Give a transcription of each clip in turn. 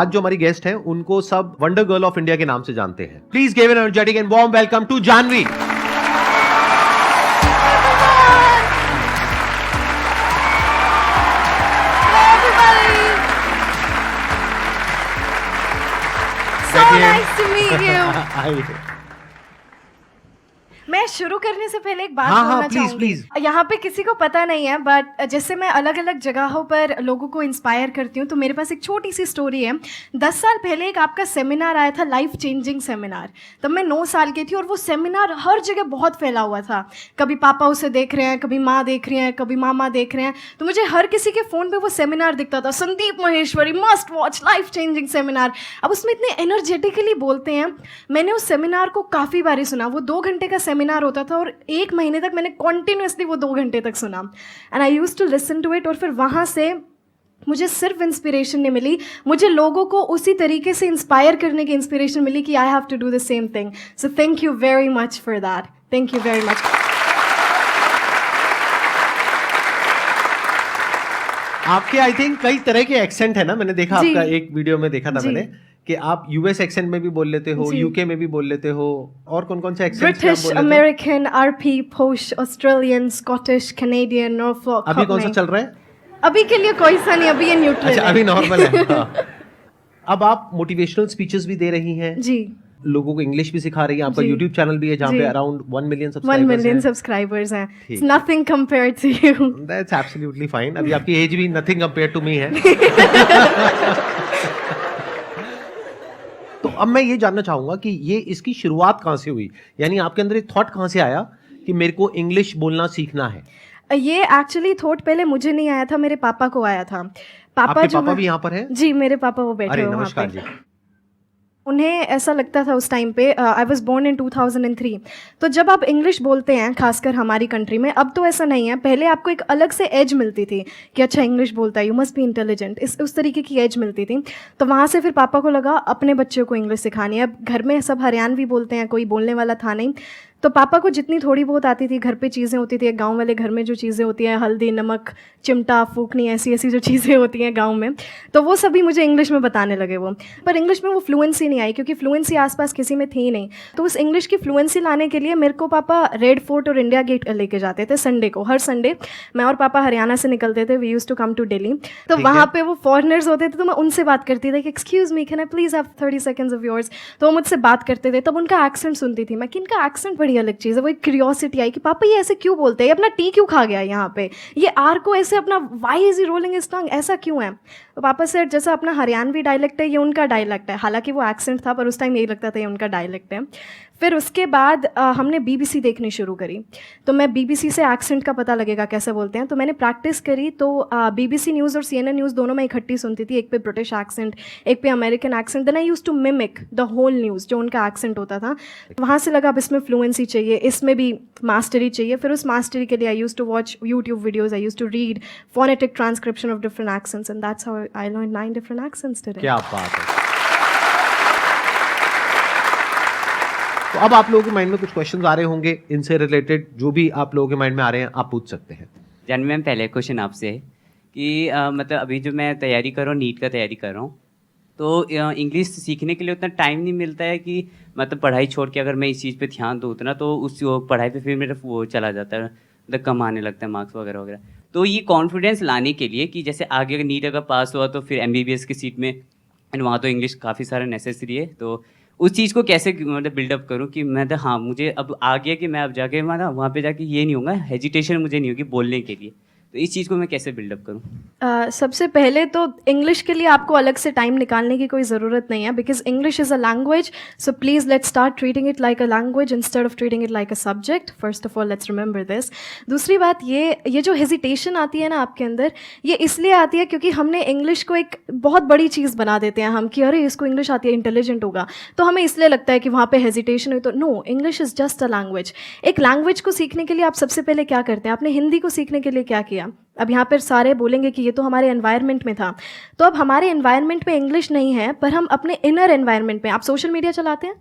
आज जो हमारी गेस्ट हैं उनको सब वंडर गर्ल ऑफ इंडिया के नाम से जानते हैं. Please give an energetic and warm welcome to Janvi. So nice to meet you. मैं शुरू करने से पहले एक बात बोलना चाहूंगी. यहाँ पे किसी को पता नहीं है, बट जैसे मैं अलग अलग जगहों पर लोगों को इंस्पायर करती हूँ, तो मेरे पास एक छोटी सी स्टोरी है. 10 साल पहले एक आपका सेमिनार आया था, लाइफ चेंजिंग सेमिनार. तब मैं 9 साल की थी और वो सेमिनार हर जगह बहुत फैला हुआ था. कभी पापा उसे देख रहे हैं, कभी माँ देख रही हैं, कभी मामा देख रहे हैं. तो मुझे हर किसी के फ़ोन पे वो सेमिनार दिखता था, Sandeep Maheshwari must watch life changing seminar. अब उसमें इतने एनर्जेटिकली बोलते हैं. मैंने उस सेमिनार को काफ़ी बारी सुना. वो 2 घंटे का सेमिनार होता था और 1 महीने तक मैंने कॉन्टिन्यूसली वो 2 घंटे तक सुना. And I used to listen to it. और फिर वहाँ से मुझे सिर्फ इंस्पिरेशन नहीं मिली, मुझे लोगों को उसी तरीके से इंस्पायर करने की इंस्पिरेशन मिली कि I have to do the same thing. So thank you very much for that. Thank you very much. आपके आई थिंक कई तरह के एक्सेंट है ना. मैंने देखा आपका एक वीडियो में देखा था मैंने कि आप यूएस एक्सेंट में भी बोल लेते हो, यूके में भी बोल लेते हो. और कौन कौन से एक्सेंट? ब्रिटिश, अमेरिकन, आरपी, पोश, ऑस्ट्रेलियन, स्कॉटिश, कैनेडियन, नॉर्फॉक. अभी कौन सा चल रहा है? अभी के लिए कोई सा नहीं, अभी ये न्यूट्रल है. अच्छा, अभी नॉर्मल है. हाँ. अब आप मोटिवेशनल स्पीचेस भी दे रही हैं जी, लोगों को इंग्लिश भी सिखा रही हैं. आपका यूट्यूब चैनल भी है जहाँ पे अराउंड 1 मिलियन 1 मिलियन सब्सक्राइबर्स हैं. It's nothing compared to you. That's absolutely fine. अभी आपकी एज भी नथिंग कंपेयर्ड टू मी है. तो अब मैं ये जानना चाहूंगा कि ये इसकी शुरुआत कहाँ से हुई, यानी आपके अंदर एक थॉट कहाँ से आया कि मेरे को इंग्लिश बोलना सीखना है? ये एक्चुअली थॉट पहले मुझे नहीं आया था, मेरे पापा को आया था. पापा भी यहाँ पर हैं? जी, मेरे पापा वो बैठे हुए वहाँ पे. जी. उन्हें ऐसा लगता था उस टाइम पे. I was born in 2003. तो जब आप इंग्लिश बोलते हैं, खासकर हमारी कंट्री में, अब तो ऐसा नहीं है, पहले आपको एक अलग से एज मिलती थी कि अच्छा इंग्लिश बोलता है, यू मस्ट बी इंटेलिजेंट. उस तरीके की एज मिलती थी. तो वहाँ से फिर पापा को लगा अपने बच्चों को इंग्लिश सिखानी है. अब घर में सब हरियाणवी बोलते हैं, कोई बोलने वाला था नहीं. तो पापा को जितनी थोड़ी बहुत आती थी, घर पे चीज़ें होती थी, गांव वाले घर में जो चीज़ें होती हैं, हल्दी, नमक, चिमटा, फूकनी, ऐसी ऐसी जो चीज़ें होती हैं गांव में, तो वो सभी मुझे इंग्लिश में बताने लगे वो. पर इंग्लिश में वो फ्लुएंसी नहीं आई, क्योंकि फ्लुएंसी आसपास किसी में थी नहीं. तो उस इंग्लिश की फ्लुएंसी लाने के लिए मेरे को पापा रेड फोर्ट और इंडिया गेट लेके जाते थे संडे को. हर संडे मैं और पापा हरियाणा से निकलते थे. We used to come to Delhi. तो वहाँ पे वो फॉरेनर्स होते थे, तो मैं उनसे बात करती थी कि excuse me, can I please have 30 seconds of yours. तो वो मुझसे बात करते थे. तब उनका एक्सेंट सुनती थी मैं कि इनका एक्सेंट बड़ी अलग चीज़ है. वो क्यूरियोसिटी आई कि पापा ये ऐसे क्यों बोलते हैं, ये अपना टी क्यों खा गया यहाँ पे, ये आर को ऐसे अपना why is rolling his tongue, ऐसा क्यों है. तो पापा से जैसा अपना हरियाणवी डायलेक्ट है, ये उनका डायलेक्ट है. हालांकि वो एक्सेंट था, पर उस टाइम यही लगता था ये उनका डायलेक्ट है. फिर उसके बाद हमने BBC देखनी शुरू करी. तो मैं BBC से एक्सेंट का पता लगेगा कैसे बोलते हैं, तो मैंने प्रैक्टिस करी. तो BBC न्यूज़ और CNN न्यूज़ दोनों मैं इकट्ठी सुनती थी. एक पे ब्रिटिश एक्सेंट, एक पे American accent. Then I used to mimic the whole news, जो उनका एक्सेंट होता था. वहाँ से लगा अब इसमें फ्लुएंसी चाहिए, इसमें भी मास्टरी चाहिए. फिर उस मास्टरी के लिए I used to watch YouTube videos, I used to read phonetic transcription of different accents, and that's how I learn 9 different accents today. क्या बात है. तो अब आप लोगों के माइंड में कुछ क्वेश्चंस आ रहे होंगे इनसे रिलेटेड, जो भी आप लोगों के माइंड में आ रहे हैं आप पूछ सकते हैं. जानवी मैम, पहले क्वेश्चन आपसे है कि मतलब अभी जो मैं तैयारी कर रहा हूँ, नीट का तैयारी कर रहा हूँ, तो इंग्लिश सीखने के लिए उतना टाइम नहीं मिलता है कि मतलब पढ़ाई छोड़ के अगर मैं इस चीज़ पे ध्यान दूँ उतना, तो उस पढ़ाई पे फिर मेरा वो चला जाता है, मतलब कम आने लगता है मार्क्स वगैरह वगैरह. तो ये कॉन्फिडेंस लाने के लिए कि जैसे आगे अगर नीट अगर पास हुआ तो फिर MBBS की सीट में, एंड वहाँ तो इंग्लिश काफ़ी सारा नेसेसरी है, तो उस चीज़ को कैसे मतलब बिल्डअप करूँ कि मैं तो हाँ मुझे अब आ गया कि मैं अब जाके वहाँ पे जाके ये नहीं होगा, हेजिटेशन मुझे नहीं होगी बोलने के लिए. तो इस चीज़ को मैं कैसे बिल्डअप करूँ? सबसे पहले तो इंग्लिश के लिए आपको अलग से टाइम निकालने की कोई ज़रूरत नहीं है, because English is a language. So please let's start treating it like a language instead of treating it like a subject. First of all let's remember this. दूसरी बात, ये जो हेजिटेशन आती है ना आपके अंदर, ये इसलिए आती है क्योंकि हमने इंग्लिश को एक बहुत बड़ी चीज़ बना देते हैं हम कि अरे इसको इंग्लिश आती है, इंटेलिजेंट होगा, तो हमें इसलिए लगता है कि वहाँ पे हेजिटेशन हुई. तो no, English is just a language. एक लैंग्वेज को सीखने के लिए आप सबसे पहले क्या करते हैं? आपने हिंदी को सीखने के लिए क्या किया? अब यहाँ पर सारे बोलेंगे कि ये तो हमारे एनवायरनमेंट में था. तो अब हमारे एनवायरनमेंट में इंग्लिश नहीं है, पर हम अपने इनर एनवायरनमेंट में, आप सोशल मीडिया चलाते हैं?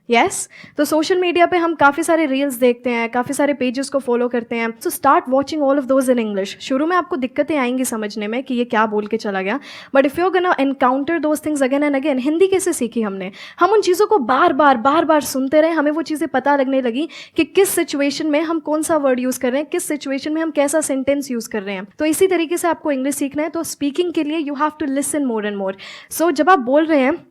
यस तो सोशल मीडिया पे हम काफ़ी सारे रील्स देखते हैं, काफ़ी सारे पेजेस को फॉलो करते हैं. So start watching all of those in English. शुरू में आपको दिक्कतें आएंगी समझने में कि ये क्या बोल के चला गया, but if you gonna encounter those things again and again. Hindi कैसे सीखी हमने? हम उन चीज़ों को बार बार सुनते रहे, हमें वो चीज़ें पता लगने लगी कि किस सिचुएशन में हम कौन सा वर्ड यूज़ कर रहे हैं, किस सिचुएशन में हम कैसा सेंटेंस यूज़ कर रहे हैं. तो इसी तरीके से आपको इंग्लिश सीखना है. तो स्पीकिंग के लिए you have to listen more and more. So जब आप बोल रहे हैं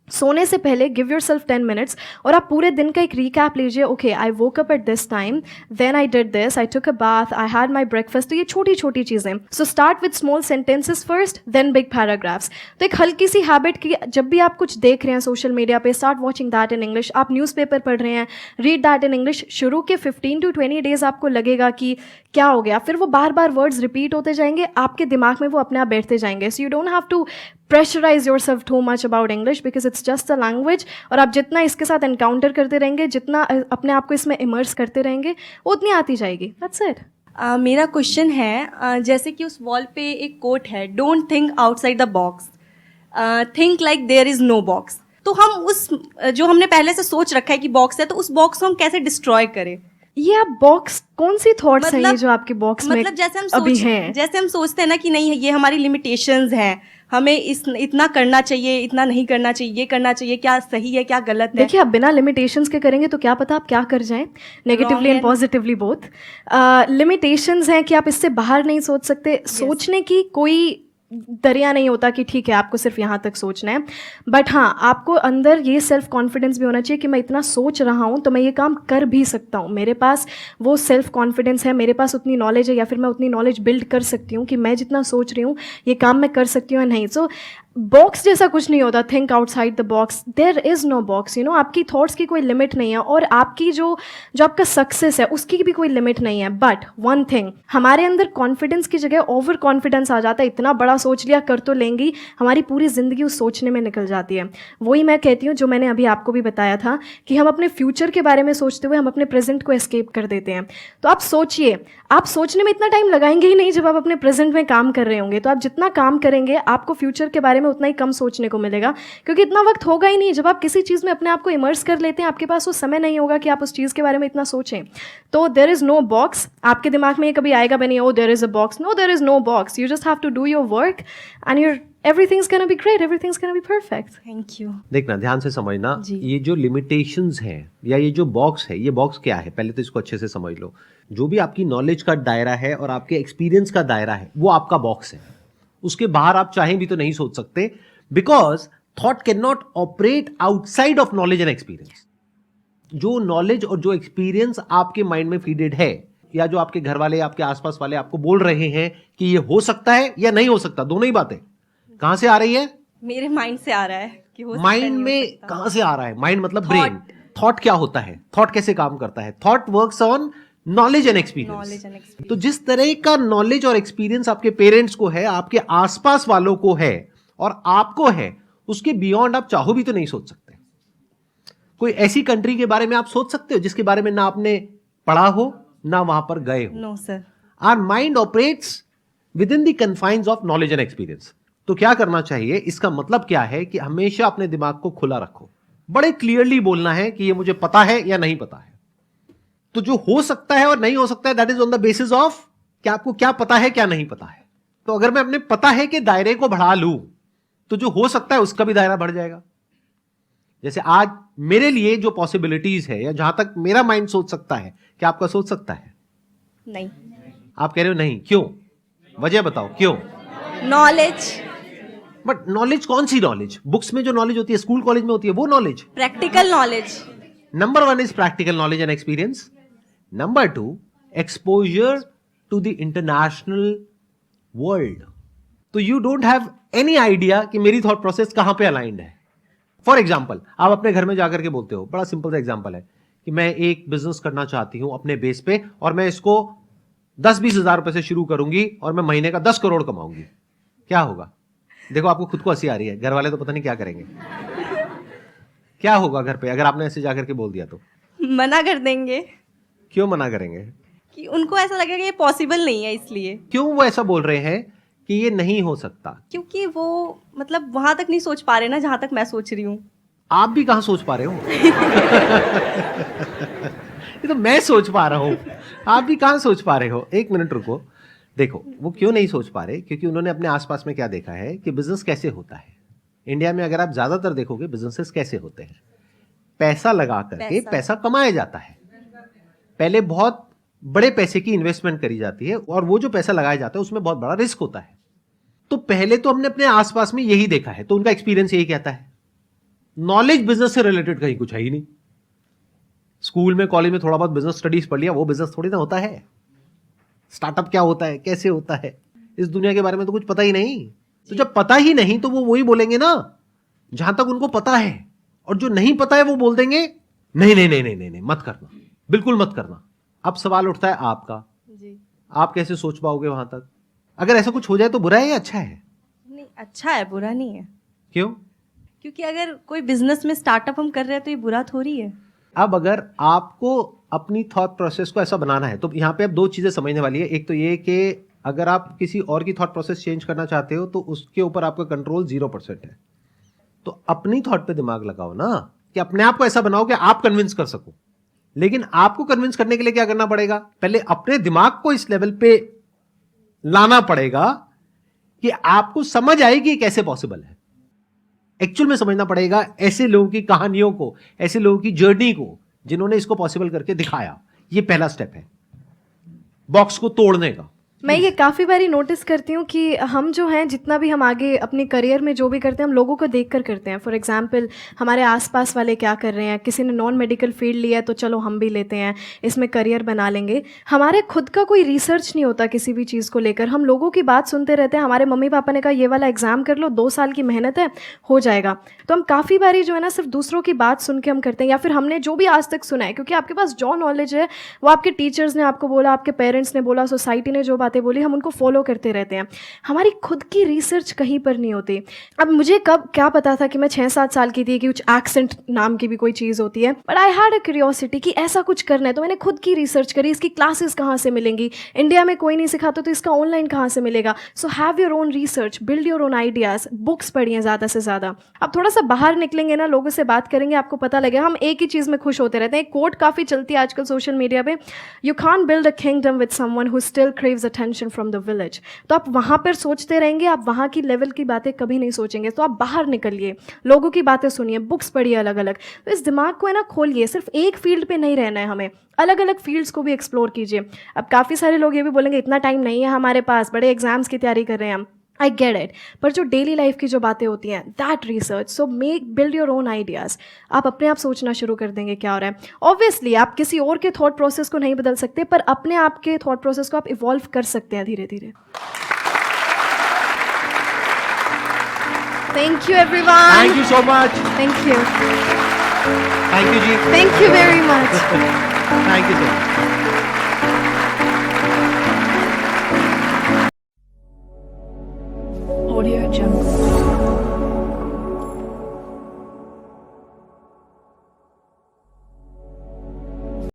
सोने से पहले गिव योर सेल्फ 10 मिनट्स और आप पूरे दिन का एक रिकैप लीजिए. Okay, I woke up at this time, then I did this, I took a bath, I had my breakfast. तो ये छोटी छोटी चीज़ें. So start with small sentences first, then big paragraphs. तो एक हल्की सी हैबिट की, जब भी आप कुछ देख रहे हैं सोशल मीडिया पे, start watching that in English. आप न्यूज़पेपर पढ़ रहे हैं, रीड दैट इन इंग्लिश. शुरू के 15 to 20 डेज आपको लगेगा कि क्या हो गया, फिर वो बार बार वर्ड्स रिपीट होते जाएंगे, आपके दिमाग में वो अपने आप बैठते जाएंगे. So you don't have to pressurise yourself too much about English because it's just a language. और आप जितना इसके साथ एनकाउंटर करते रहेंगे, जितना अपने आप को इसमें इमर्स करते रहेंगे, वो उतनी आती जाएगी. That's it. मेरा क्वेश्चन है, जैसे कि उस वॉल पे एक कोट है, don't think outside the box, think like there is no box. तो हम उस जो हमने पहले से सोच रखा है कि बॉक्स है, तो उस बॉक्स को हम कैसे डिस्ट्रॉय करें? ये आप बॉक्स, कौन सी थॉट्स हैं ये जो आपके बॉक्स में मतलब जैसे हम सोचते हैं ना कि नहीं, ये हमारी लिमिटेशंस हैं, हमें इतना करना चाहिए, इतना नहीं करना चाहिए, ये करना चाहिए, क्या सही है क्या गलत है. देखिए, आप बिना लिमिटेशंस के करेंगे तो क्या पता आप क्या कर जाएं, negatively and positively both. Limitations हैं कि आप इससे बाहर नहीं सोच सकते. सोचने की कोई दरिया नहीं होता कि ठीक है आपको सिर्फ यहाँ तक सोचना है. बट हाँ, आपको अंदर ये सेल्फ कॉन्फिडेंस भी होना चाहिए कि मैं इतना सोच रहा हूँ तो मैं ये काम कर भी सकता हूँ. मेरे पास वो सेल्फ कॉन्फिडेंस है, मेरे पास उतनी नॉलेज है, या फिर मैं उतनी नॉलेज बिल्ड कर सकती हूँ कि मैं जितना सोच रही हूँ ये काम मैं कर सकती हूँ या नहीं. सो बॉक्स जैसा कुछ नहीं होता. Think outside the box. There is no box. You know, आपकी थॉट्स की कोई लिमिट नहीं है, और आपकी जो आपका सक्सेस है उसकी भी कोई लिमिट नहीं है. बट वन थिंग, हमारे अंदर कॉन्फिडेंस की जगह ओवर कॉन्फिडेंस आ जाता है. इतना बड़ा सोच लिया, कर तो लेंगी, हमारी पूरी ज़िंदगी उस सोचने में निकल जाती है. वही मैं कहती हूँ, जो मैंने अभी आपको भी बताया था कि हम अपने फ्यूचर के बारे में सोचते हुए हम अपने प्रेजेंट को एस्केप कर देते हैं. तो आप सोचिए, आप सोचने में इतना टाइम लगाएंगे ही नहीं जब आप अपने प्रेजेंट में काम कर रहे होंगे. तो आप जितना काम करेंगे, आपको फ्यूचर के बारे में उतना ही कम सोचने को मिलेगा, क्योंकि इतना वक्त होगा ही नहीं. जब आप किसी चीज़ में अपने आप को इमर्स कर लेते हैं, आपके पास वो समय नहीं होगा कि आप उस चीज़ के बारे में इतना सोचें. तो देयर इज़ नो बॉक्स. आपके दिमाग में ये कभी आएगा भी नहीं, oh there is a box. No, there is no box. You just have to do your work and your everything's gonna be great, everything's gonna be perfect. Thank you. देखना, ध्यान से समझना, ये जो लिमिटेशंस हैं या ये जो बॉक्स है, ये बॉक्स क्या है, पहले तो इसको अच्छे से समझ लो. जो भी आपकी नॉलेज का दायरा है और आपके एक्सपीरियंस का दायरा है, वो आपका बॉक्स है. उसके बाहर आप चाहें भी तो नहीं सोच सकते, because thought can not operate outside of knowledge and experience. जो नॉलेज और जो एक्सपीरियंस आपके माइंड में फीडेड है, या जो आपके घर वाले, आपके आसपास वाले आपको बोल रहे हैं कि ये हो सकता है या नहीं हो सकता, दोनों ही बातें कहां से आ रही है? मेरे माइंड से आ रहा है कि हो सकता है, माइंड नहीं हो में सकता. कहां से आ रहा है? माइंड मतलब ब्रेन. थॉट क्या होता है? थॉट कैसे काम करता है? Thought works on knowledge and experience. तो जिस तरह का नॉलेज और एक्सपीरियंस आपके पेरेंट्स को है, आपके आसपास वालों को है और आपको है, उसके बियॉन्ड आप चाहो भी तो नहीं सोच सकते. कोई ऐसी कंट्री के बारे में आप सोच सकते हो जिसके बारे में ना आपने पढ़ा हो, ना वहां पर गए हो? No sir. Our mind operates within the confines of knowledge and experience. तो क्या करना चाहिए? इसका मतलब क्या है कि हमेशा अपने दिमाग को खुला रखो. बड़े क्लियरली बोलना है कि ये मुझे पता है या नहीं पता है. तो जो हो सकता है और नहीं हो सकता है, that is on the basis of कि आपको क्या पता है, क्या नहीं पता है. तो अगर मैं अपने पता है कि दायरे को बढ़ा लूं, तो जो हो सकता है उसका भी दायरा बढ़ जाएगा. जैसे आज मेरे लिए जो पॉसिबिलिटीज है, या जहां तक मेरा माइंड सोच सकता है, क्या आपका सोच सकता है? नहीं. आप कह रहे हो नहीं. क्यों? वजह बताओ क्यों? नॉलेज. बट नॉलेज कौन सी नॉलेज? बुक्स में जो नॉलेज होती है, स्कूल कॉलेज में होती है, वो knowledge? Practical knowledge. Number 1 is practical knowledge and experience. Number 2, exposure to the international world. तो you don't have any idea कि मेरी थॉट प्रोसेस कहां पे अलाइंड है. फॉर एग्जाम्पल, आप अपने घर में जाकर के बोलते हो, बड़ा सिंपल सा एग्जाम्पल है कि मैं एक बिजनेस करना चाहती हूं अपने बेस पे, और मैं इसको 10-20 हजार रुपए से शुरू करूंगी और मैं महीने का 10 करोड़ कमाऊंगी. क्या होगा? देखो, आपको खुद को हंसी आ रही है, घर वाले तो पता नहीं क्या करेंगे. क्या होगा घर पे अगर आपने ऐसे जाकर के बोल दिया तो? मना कर देंगे. क्यों मना करेंगे? कि उनको ऐसा लगेगा कि ये पॉसिबल नहीं है. इसलिए. क्यों वो ऐसा बोल रहे हैं कि ये नहीं हो सकता? क्योंकि वो मतलब वहां तक नहीं सोच पा रहे ना जहां तक मैं सोच रही हूँ. आप भी कहां सोच पा रहे हो? ये तो मैं सोच पा रहा हूं, आप भी कहां सोच पा रहे हो? एक मिनट रुको। देखो, वो क्यों नहीं सोच पा रहे? क्योंकि उन्होंने अपने आसपास में क्या देखा है कि बिजनेस कैसे होता है। इंडिया में अगर आप ज्यादातर देखोगे बिजनेसेस कैसे होते हैं, पैसा लगा करके पैसा कमाया जाता है। पहले बहुत बड़े पैसे की इन्वेस्टमेंट करी जाती है और वो जो पैसा लगाया जाता है उसमें बहुत बड़ा रिस्क होता है। तो पहले तो हमने अपने आसपास में यही देखा है, तो उनका एक्सपीरियंस यही कहता है। नॉलेज बिजनेस से रिलेटेड कहीं कुछ है ही नहीं। स्कूल में कॉलेज में थोड़ा बहुत बिजनेस स्टडीज पढ़ लिया, वो बिजनेस थोड़ी ना होता है। स्टार्टअप क्या होता है, कैसे होता है, इस दुनिया के बारे में तो कुछ पता ही नहीं। तो जब पता ही नहीं तो वो वही बोलेंगे ना जहां तक उनको पता है, और जो नहीं पता है वो बोल देंगे नहीं नहीं नहीं नहीं नहीं, नहीं मत करना, बिल्कुल मत करना। अब सवाल उठता है आपका, जी आप कैसे सोच पाओगे वहां तक? अगर ऐसा कुछ हो जाए तो बुरा है या अच्छा है? नहीं, अच्छा है, बुरा नहीं है। क्यों? क्योंकि अगर कोई बिजनेस में स्टार्टअप हम कर रहे हैं तो ये बुरा थोड़ी है। अब अगर आपको अपनी थॉट प्रोसेस को ऐसा बनाना है तो यहाँ पे अब दो चीजें समझने वाली है। एक तो ये कि अगर आप किसी और की थॉट प्रोसेस चेंज करना चाहते हो तो उसके ऊपर आपका कंट्रोल 0% है। तो अपनी थॉट पे दिमाग लगाओ ना, कि अपने आप को ऐसा बनाओ कि आप कन्विंस कर सको। लेकिन आपको कन्विंस करने के लिए क्या करना पड़ेगा? पहले अपने दिमाग को इस लेवल पे लाना पड़ेगा कि आपको समझ आए कि कैसे पॉसिबल है। एक्चुअल में समझना पड़ेगा ऐसे लोगों की कहानियों को, ऐसे लोगों की जर्नी को जिन्होंने इसको पॉसिबल करके दिखाया। ये पहला स्टेप है बॉक्स को तोड़ने का। मैं ये काफ़ी बारी नोटिस करती हूँ कि हम जो हैं जितना भी हम आगे अपने करियर में जो भी करते हैं हम लोगों को देख कर करते हैं। फॉर एग्जांपल हमारे आसपास वाले क्या कर रहे हैं, किसी ने नॉन मेडिकल फील्ड लिया है तो चलो हम भी लेते हैं, इसमें करियर बना लेंगे। हमारे खुद का कोई रिसर्च नहीं होता किसी भी चीज़ को लेकर। हम लोगों की बात सुनते रहते हैं। हमारे मम्मी पापा ने कहा ये वाला एग्ज़ाम कर लो, 2 साल की मेहनत है, हो जाएगा। तो हम काफ़ी बारी जो है ना सिर्फ दूसरों की बात सुन के हम करते हैं, या फिर हमने जो भी आज तक सुना है, क्योंकि आपके पास जो नॉलेज है वो आपके टीचर्स ने आपको बोला, आपके पेरेंट्स ने बोला, सोसाइटी ने जो बातें बोली हम उनको फॉलो करते रहते हैं। हमारी खुद की रिसर्च कहीं पर नहीं होती। अब मुझे कब क्या पता था कि मैं 6-7 साल की थी कि कुछ एक्सेंट नाम की भी कोई चीज़ होती है, but I had a curiosity कि ऐसा कुछ करना है। तो मैंने खुद की रिसर्च करी, इसकी क्लासेस कहाँ से मिलेंगी, इंडिया में कोई नहीं सिखाता तो इसका ऑनलाइन कहाँ से मिलेगा। So have your own research, build your own ideas, books पढ़िए ज़्यादा से ज़्यादा। अब थोड़ा सा बाहर निकलेंगे ना, लोगों से बात करेंगे, आपको पता लगेगा। हम एक ही चीज़ में खुश होते रहते हैं। एक कोट काफ़ी चलती है आजकल सोशल मीडिया पे, you can't build a kingdom with someone who still craves attention from the village. तो आप वहाँ पर सोचते रहेंगे, आप वहाँ की लेवल की बातें कभी नहीं सोचेंगे। तो आप बाहर निकलिए, लोगों की बातें सुनिए, बुक्स पढ़िए अलग अलग। तो इस दिमाग को है ना खोलिए, सिर्फ एक फील्ड पे नहीं रहना है हमें, अलग अलग फील्ड्स को भी एक्सप्लोर कीजिए। अब काफ़ी सारे लोग ये भी बोलेंगे इतना टाइम नहीं है हमारे पास, बड़े एग्जाम्स की तैयारी कर रहे हैं हम। आई गेट इट, पर जो डेली लाइफ की जो बातें होती हैं, that research, so make build your own ideas. आप अपने आप सोचना शुरू कर देंगे क्या हो रहा है। ऑब्वियसली आप किसी और के थॉट प्रोसेस को नहीं बदल सकते, पर अपने आप के थॉट प्रोसेस को आप इवॉल्व कर सकते हैं धीरे धीरे। Thank you everyone. Thank you so much. Thank you. Thank you जी। Thank you very much. Thank you so much. Audio Jungle.